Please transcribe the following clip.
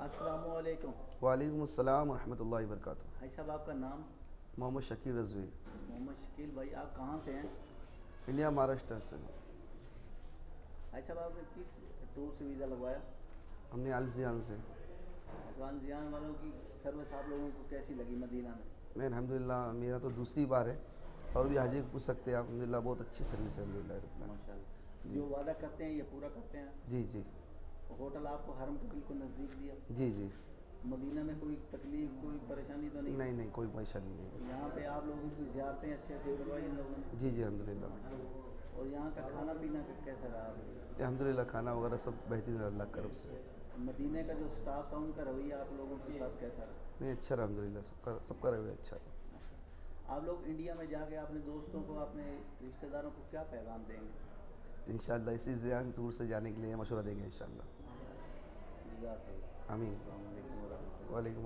अस्सलाम वालेकुम। वालेकुम अस्सलाम रहमत व बरकातुहू। भाई साहब आपका नाम? मोहम्मद शकील रजवी। मोहम्मद शकील भाई, आप कहाँ से हैं? इंडिया महाराष्ट्र से। भाई साहब आपने किस टूर से वीज़ा लगवाया? हमने अल्जियान से। अजवान जियान वालों की सर्विस आप लोगों को कैसी लगी मदीना में? मैं अल्हम्दुलिल्लाह, मेरा तो दूसरी बार है और भी हाजी को पूछ सकते हैं आप। अल्हम्दुलिल्लाह बहुत अच्छी सर्विस है अल्हम्दुलिल्लाह। माशाल्लाह, जी जो वादा करते हैं ये पूरा करते हैं। जी जी होटल आपको हरम के बिल्कुल नज़दीक दिया। जी जी। मदीना में कोई तकलीफ कोई परेशानी तो नहीं? नहीं नहीं, कोई परेशानी नहीं। यहाँ पे आप लोगों की ज़ियारतें अच्छे से करवाई इन लोगों ने? जी जी अल्हम्दुलिल्लाह। माशाल्लाह। और यहाँ का खाना पीना कैसा रहा आपको? अल्हम्दुलिल्लाह खाना वगैरह सब बेहतरीन अल्लाह की तरफ से। मदीने का जो स्टाफ था उनका रवैया आप लोगों के साथ कैसा रहा? नहीं अच्छा रहा अल्हम्दुलिल्लाह, सबका रवैया अच्छा है। आप लोग इंडिया में जाके अपने दोस्तों को अपने रिश्तेदारों को क्या पैगाम देंगे? इंशाअल्लाह इसी ज़ियान टूर से जाने के लिए मशवरा देंगे इंशाअल्लाह। जज़ाकल्लाह। आमीन। अस्सलाम वालेकुम वरहमतुल्लाह। वालेकुम